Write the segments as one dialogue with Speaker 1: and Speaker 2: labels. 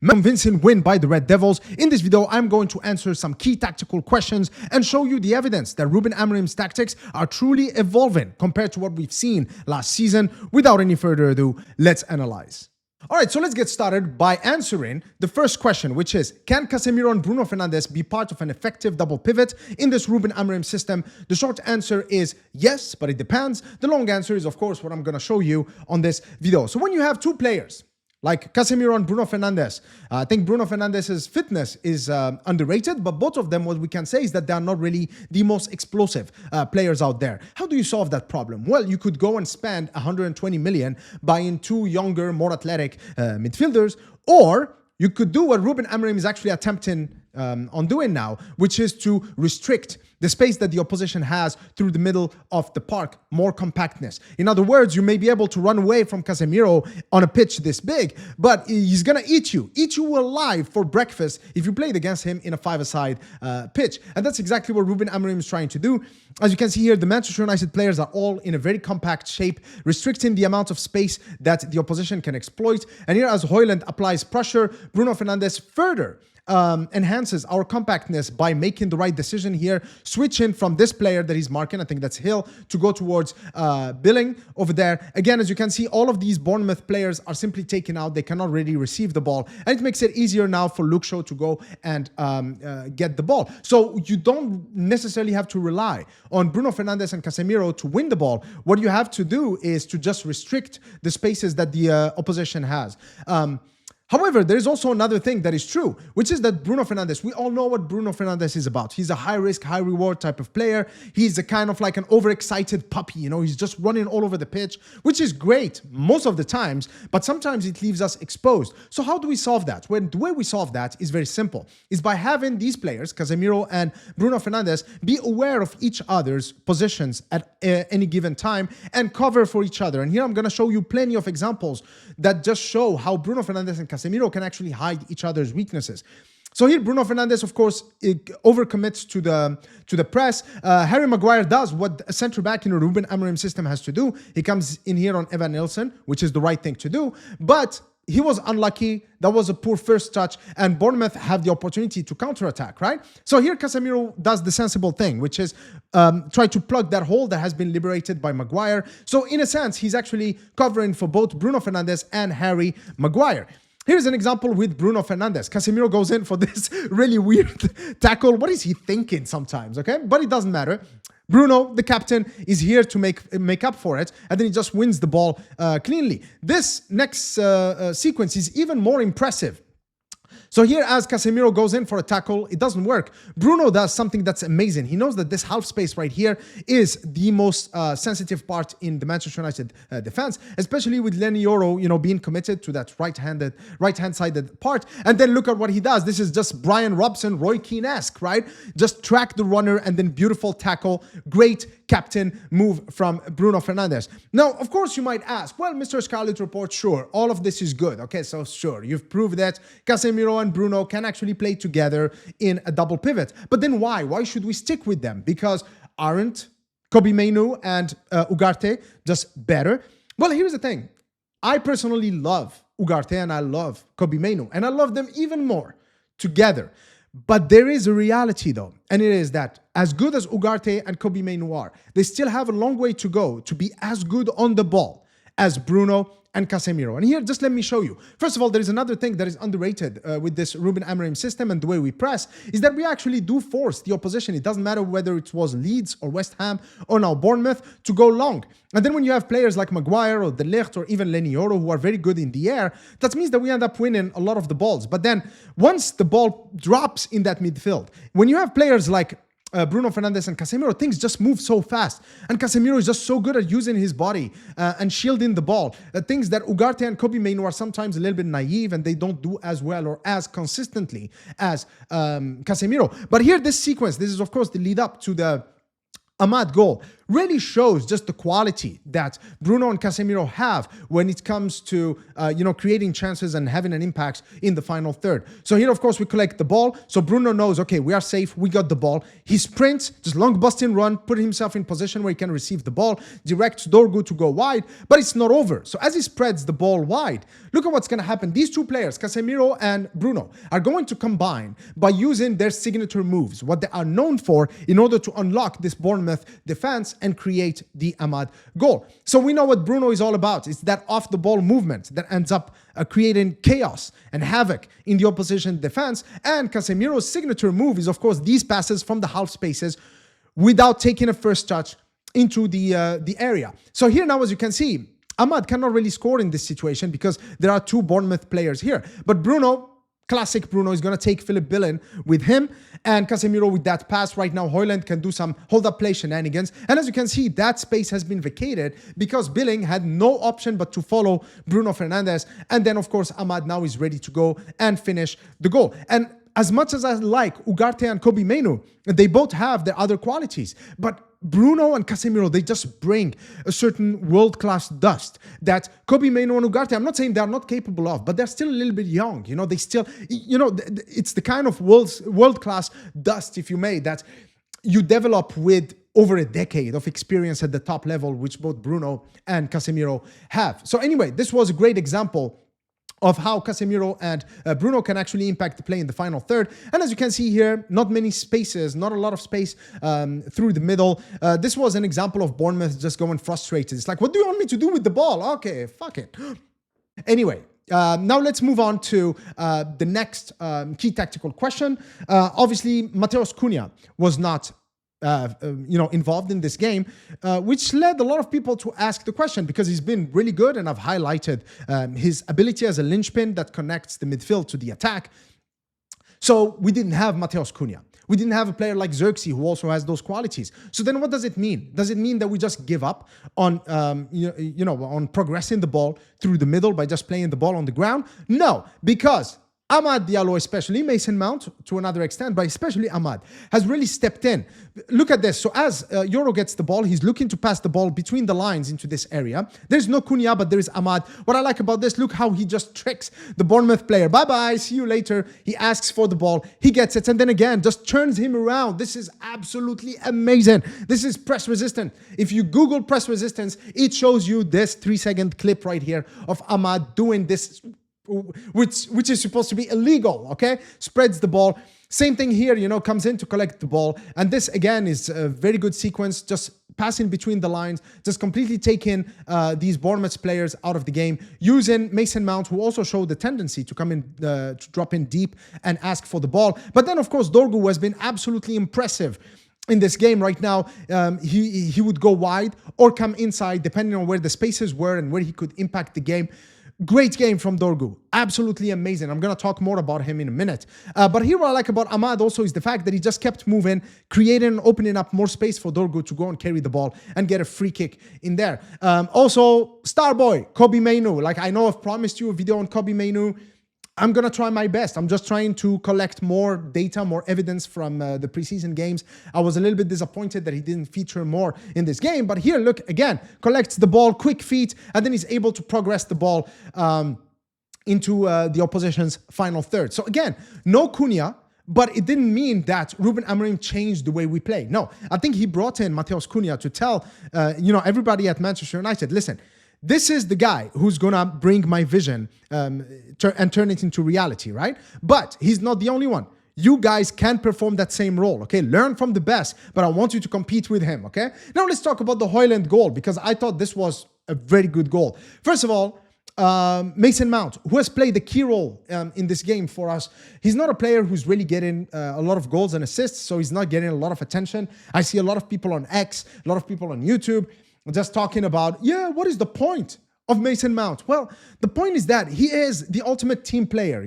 Speaker 1: convincing win by the Red Devils. In this video, I'm going to answer some key tactical questions and show you the evidence that Rúben Amorim's tactics are truly evolving compared to what we've seen last season. Without any further ado, let's analyze. All right, so let's get started by answering the first question, which is, can Casemiro and Bruno Fernandes be part of an effective double pivot in this Rúben Amorim system? The short answer is yes, but it depends. The long answer is, of course, what I'm going to show you on this video. So when you have two players like Casemiro and Bruno Fernandes, I think Bruno Fernandes' fitness is underrated, but both of them, what we can say is that they are not really the most explosive players out there. How do you solve that problem? Well, you could go and spend 120 million buying two younger, more athletic midfielders, or you could do what Rúben Amorim is actually attempting on doing now, which is to restrict the space that the opposition has through the middle of the park, more compactness. In other words, you may be able to run away from Casemiro on a pitch this big, but he's going to eat you alive for breakfast if you played against him in a five-a-side pitch. And that's exactly what Rúben Amorim is trying to do. As you can see here, the Manchester United players are all in a very compact shape, restricting the amount of space that the opposition can exploit. And here, as Hojlund applies pressure, Bruno Fernandes further enhances our compactness by making the right decision here, switching from this player that he's marking, I think that's Hill, to go towards Billing over there. Again, as you can see, all of these Bournemouth players are simply taken out. They cannot really receive the ball, and it makes it easier now for Luke Shaw to go and get the ball. So you don't necessarily have to rely on Bruno Fernandes and Casemiro to win the ball. What you have to do is to just restrict the spaces that the opposition has. However, there is also another thing that is true, which is that Bruno Fernandes, we all know what Bruno Fernandes is about. He's a high-risk, high-reward type of player. He's a kind of like an overexcited puppy, you know, he's just running all over the pitch, which is great most of the times, but sometimes it leaves us exposed. So how do we solve that? Well, the way we solve that is very simple. Is by having these players, Casemiro and Bruno Fernandes, be aware of each other's positions at any given time and cover for each other. And here I'm going to show you plenty of examples that just show how Bruno Fernandes and Casemiro can actually hide each other's weaknesses. So here, Bruno Fernandes, of course, overcommits to the press. Harry Maguire does what a centre-back in a Rúben Amorim system has to do. He comes in here on Evan Nilsson, which is the right thing to do. But he was unlucky. That was a poor first touch, and Bournemouth have the opportunity to counterattack, right? So here, Casemiro does the sensible thing, which is try to plug that hole that has been liberated by Maguire. So in a sense, he's actually covering for both Bruno Fernandes and Harry Maguire. Here's an example with Bruno Fernandes. Casemiro goes in for this really weird tackle. What is he thinking sometimes, okay? But it doesn't matter. Bruno, the captain, is here to make up for it, and then he just wins the ball cleanly. This next sequence is even more impressive. So here, as Casemiro goes in for a tackle, it doesn't work. Bruno does something that's amazing. He knows that this half space right here is the most sensitive part in the Manchester United defense, especially with Lenioro, you know, being committed to that right-hand-sided part. And then look at what he does. This is just Brian Robson, Roy Keane-esque, right? Just track the runner and then beautiful tackle. Great captain move from Bruno Fernandes. Now, of course, you might ask, well, Mr. Scarlet Report, sure, all of this is good. Okay, so sure, you've proved that Casemiro and Bruno can actually play together in a double pivot. But then why? Why should we stick with them? Because aren't Kobbie Mainoo and Ugarte just better? Well, here's the thing. I personally love Ugarte and I love Kobbie Mainoo, and I love them even more together. But there is a reality though, and it is that as good as Ugarte and Kobbie Mainoo are, they still have a long way to go to be as good on the ball as Bruno and Casemiro. And here, just let me show you. First of all, there is another thing that is underrated with this Rúben Amorim system and the way we press, is that we actually do force the opposition. It doesn't matter whether it was Leeds or West Ham or now Bournemouth to go long. And then when you have players like Maguire or De Ligt or even Lenioro who are very good in the air, that means that we end up winning a lot of the balls. But then once the ball drops in that midfield, when you have players like Bruno Fernandes and Casemiro, things just move so fast. And Casemiro is just so good at using his body and shielding the ball. Things that Ugarte and Kobbie Mainoo are sometimes a little bit naive and they don't do as well or as consistently as Casemiro. But here, this sequence, this is of course the lead up to the Amad goal. really shows just the quality that Bruno and Casemiro have when it comes to, creating chances and having an impact in the final third. So here, of course, we collect the ball. So Bruno knows, okay, we are safe. We got the ball. He sprints, just long busting run, put himself in position where he can receive the ball, directs Dorgu to go wide, but it's not over. So as he spreads the ball wide, look at what's going to happen. These two players, Casemiro and Bruno, are going to combine by using their signature moves, what they are known for, in order to unlock this Bournemouth defense and create the Amad goal. So we know what Bruno is all about. It's that off-the-ball movement that ends up creating chaos and havoc in the opposition defense. And Casemiro's signature move is, of course, these passes from the half spaces without taking a first touch into the area. So here now, as you can see, Amad cannot really score in this situation because there are two Bournemouth players here. But Bruno, classic Bruno, is going to take Philip Billing with him, and Casemiro with that pass. Right now, Hojlund can do some hold-up play shenanigans. And as you can see, that space has been vacated because Billing had no option but to follow Bruno Fernandes. And then, of course, Amad now is ready to go and finish the goal. And as much as I like Ugarte and Kobbie Mainoo, they both have their other qualities. But Bruno and Casemiro, they just bring a certain world-class dust that Kobbie Mainoo and Ugarte, I'm not saying they're not capable of, but they're still a little bit young. They still, it's the kind of world-class dust, if you may, that you develop with over a decade of experience at the top level, which both Bruno and Casemiro have. So anyway, this was a great example of how Casemiro and Bruno can actually impact the play in the final third. And as you can see here, not many spaces, not a lot of space through the middle. This was an example of Bournemouth just going frustrated. It's like, what do you want me to do with the ball? Okay, fuck it. Anyway, now let's move on to the next key tactical question. Obviously, Matheus Cunha was not involved in this game, which led a lot of people to ask the question, because he's been really good, and I've highlighted his ability as a linchpin that connects the midfield to the attack. So we didn't have Matheus Cunha. We didn't have a player like Xerxes who also has those qualities. So then what does it mean? Does it mean that we just give up on, on progressing the ball through the middle by just playing the ball on the ground? No, because Amad Diallo, especially Mason Mount to another extent, but especially Amad, has really stepped in. Look at this. So as Euro gets the ball, he's looking to pass the ball between the lines into this area. There's no Cunha, but there is Amad. What I like about this, look how he just tricks the Bournemouth player. Bye-bye, see you later. He asks for the ball, he gets it, and then again, just turns him around. This is absolutely amazing. This is press resistant. If you Google press resistance, it shows you this 3-second clip right here of Amad doing this, which is supposed to be illegal, okay? Spreads the ball. Same thing here, comes in to collect the ball. And this, again, is a very good sequence, just passing between the lines, just completely taking these Bournemouth players out of the game, using Mason Mount, who also showed the tendency to come in, to drop in deep and ask for the ball. But then, of course, Dorgu has been absolutely impressive in this game right now. He would go wide or come inside, depending on where the spaces were and where he could impact the game. Great game from Dorgu. Absolutely amazing. I'm going to talk more about him in a minute. But here what I like about Amad also is the fact that he just kept moving, creating and opening up more space for Dorgu to go and carry the ball and get a free kick in there. Also, star boy, Kobbie Mainoo. Like, I know I've promised you a video on Kobbie Mainoo. I'm going to try my best. I'm just trying to collect more data, more evidence from the preseason games. I was a little bit disappointed that he didn't feature more in this game. But here, look, again, collects the ball, quick feet, and then he's able to progress the ball into the opposition's final third. So again, no Cunha, but it didn't mean that Rúben Amorim changed the way we play. No, I think he brought in Matheus Cunha to tell everybody at Manchester United, listen, this is the guy who's going to bring my vision and turn it into reality, right? But he's not the only one. You guys can perform that same role, okay? Learn from the best, but I want you to compete with him, okay? Now let's talk about the Hojlund goal, because I thought this was a very good goal. First of all, Mason Mount, who has played a key role in this game for us. He's not a player who's really getting a lot of goals and assists, so he's not getting a lot of attention. I see a lot of people on X, a lot of people on YouTube, just talking about, what is the point of Mason Mount? Well, the point is that he is the ultimate team player.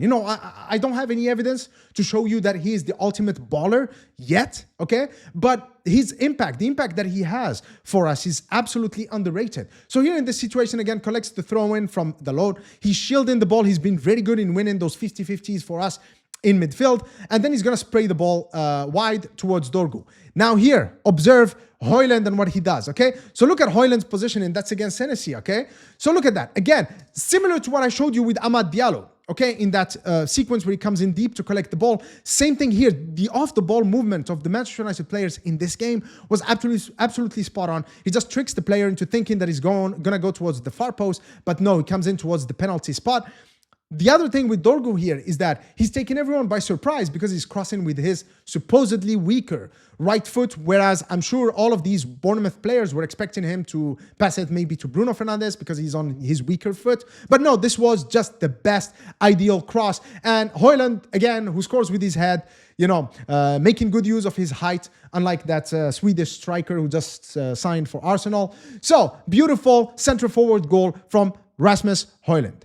Speaker 1: I don't have any evidence to show you that he is the ultimate baller yet, okay? But his impact, the impact that he has for us is absolutely underrated. So here in this situation, again, collects the throw-in from the load. He's shielding the ball. He's been very good in winning those 50-50s for us in midfield, and then he's going to spray the ball wide towards Dorgu. Now here, observe Hojlund and what he does, okay? So look at Hojlund's positioning. That's against Hennessy, okay? So look at that. Again, similar to what I showed you with Amad Diallo, okay? In that sequence where he comes in deep to collect the ball. Same thing here. The off-the-ball movement of the Manchester United players in this game was absolutely spot on. He just tricks the player into thinking that he's going to go towards the far post, but no, he comes in towards the penalty spot. The other thing with Dorgu here is that he's taking everyone by surprise because he's crossing with his supposedly weaker right foot, whereas I'm sure all of these Bournemouth players were expecting him to pass it maybe to Bruno Fernandes because he's on his weaker foot. But no, this was just the best ideal cross. And Hojlund, again, who scores with his head, making good use of his height, unlike that Swedish striker who just signed for Arsenal. So, beautiful centre-forward goal from Rasmus Hojlund.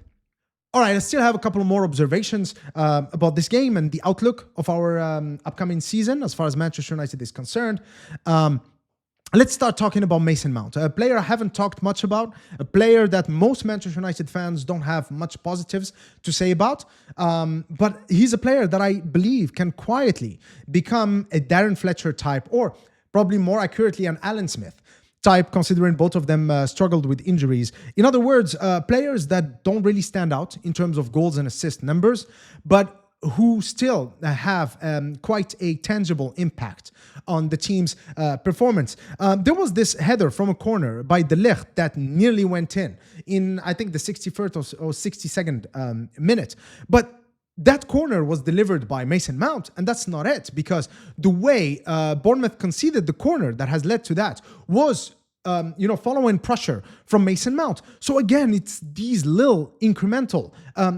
Speaker 1: All right, I still have a couple more observations about this game and the outlook of our upcoming season as far as Manchester United is concerned. Let's start talking about Mason Mount, a player I haven't talked much about, a player that most Manchester United fans don't have much positives to say about. But he's a player that I believe can quietly become a Darren Fletcher type, or probably more accurately an Alan Smith type, considering both of them struggled with injuries. In other words, players that don't really stand out in terms of goals and assist numbers, but who still have quite a tangible impact on the team's performance. There was this header from a corner by De Ligt that nearly went in I think the 61st or 62nd minute. But that corner was delivered by Mason Mount, and that's not it, because the way Bournemouth conceded the corner that has led to that was, following pressure from Mason Mount. So again, it's these little incremental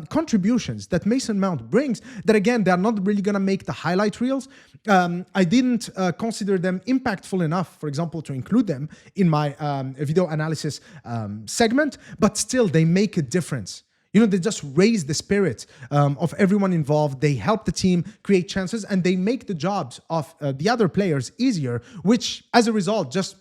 Speaker 1: contributions that Mason Mount brings that, again, they're not really going to make the highlight reels. I didn't consider them impactful enough, for example, to include them in my video analysis segment, but still they make a difference. They just raise the spirit of everyone involved. They help the team create chances, and they make the jobs of the other players easier, which, as a result, just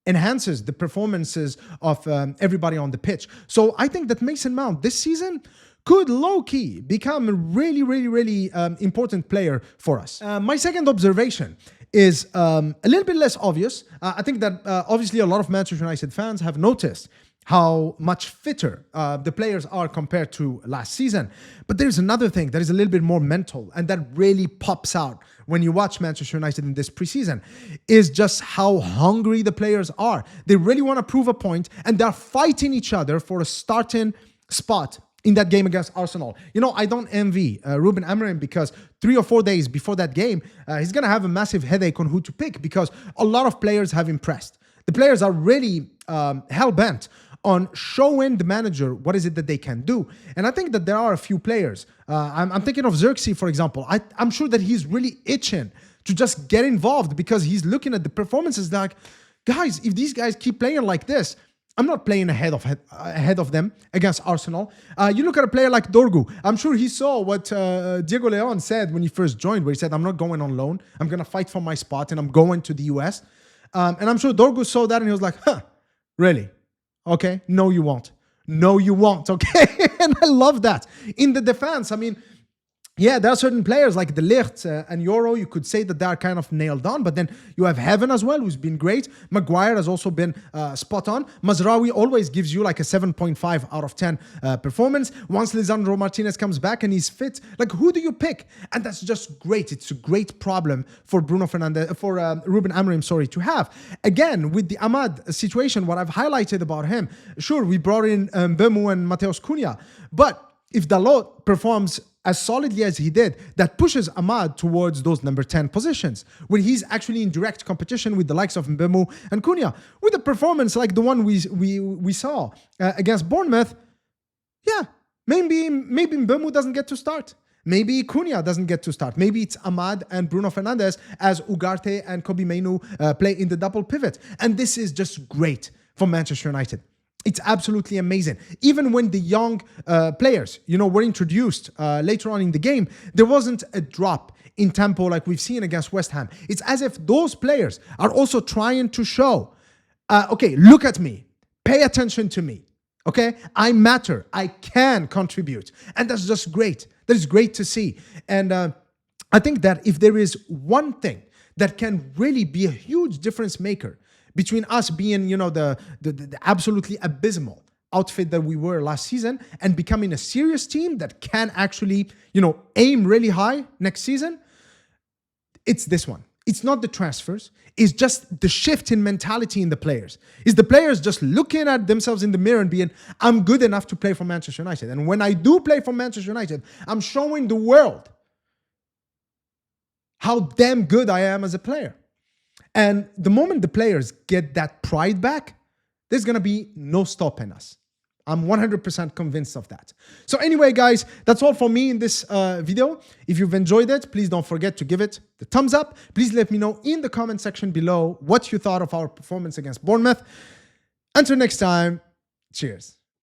Speaker 1: enhances the performances of everybody on the pitch. So I think that Mason Mount this season could low-key become a really, really, really important player for us. My second observation is a little bit less obvious. I think that obviously a lot of Manchester United fans have noticed how much fitter the players are compared to last season. But there's another thing that is a little bit more mental and that really pops out when you watch Manchester United in this preseason, is just how hungry the players are. They really want to prove a point, and they're fighting each other for a starting spot in that game against Arsenal. I don't envy Rúben Amorim, because 3 or 4 days before that game, he's going to have a massive headache on who to pick, because a lot of players have impressed. The players are really hell-bent on showing the manager what is it that they can do. And I think that there are a few players. I'm thinking of Xerxes, for example. I'm sure that he's really itching to just get involved, because he's looking at the performances like, guys, if these guys keep playing like this, I'm not playing ahead of them against Arsenal. You look at a player like Dorgu. I'm sure he saw what Diego Leon said when he first joined, where he said, I'm not going on loan. I'm going to fight for my spot, and I'm going to the US. And I'm sure Dorgu saw that, and he was like, really? Okay, no, you won't. No, you won't, okay? And I love that. In the defense, yeah, there are certain players like De Ligt and Euro. You could say that they are kind of nailed on, but then you have Heaven as well, who's been great. Maguire has also been spot on. Mazraoui always gives you like a 7.5 out of 10 performance. Once Lisandro Martinez comes back and he's fit, like, who do you pick? And that's just great. It's a great problem for Bruno Fernandes, for Rúben Amorim, to have. Again, with the Amad situation, what I've highlighted about him, sure, we brought in Mbeumo and Matheus Cunha, but if Dalot performs as solidly as he did, that pushes Amad towards those number 10 positions, where he's actually in direct competition with the likes of Mbeumo and Cunha. With a performance like the one we saw against Bournemouth, yeah, maybe Mbeumo doesn't get to start. Maybe Cunha doesn't get to start. Maybe it's Amad and Bruno Fernandes as Ugarte and Kobbie Mainoo play in the double pivot. And this is just great for Manchester United. It's absolutely amazing. Even when the young players, were introduced later on in the game, there wasn't a drop in tempo like we've seen against West Ham. It's as if those players are also trying to show, okay, look at me, pay attention to me, okay? I matter, I can contribute. And that's just great. That is great to see. And I think that if there is one thing that can really be a huge difference maker between us being, the absolutely abysmal outfit that we were last season and becoming a serious team that can actually, aim really high next season, it's this one. It's not the transfers. It's just the shift in mentality in the players. It's the players just looking at themselves in the mirror and being, I'm good enough to play for Manchester United. And when I do play for Manchester United, I'm showing the world how damn good I am as a player. And the moment the players get that pride back, there's going to be no stopping us. I'm 100% convinced of that. So anyway, guys, that's all for me in this video. If you've enjoyed it, please don't forget to give it the thumbs up. Please let me know in the comment section below what you thought of our performance against Bournemouth. Until next time, cheers.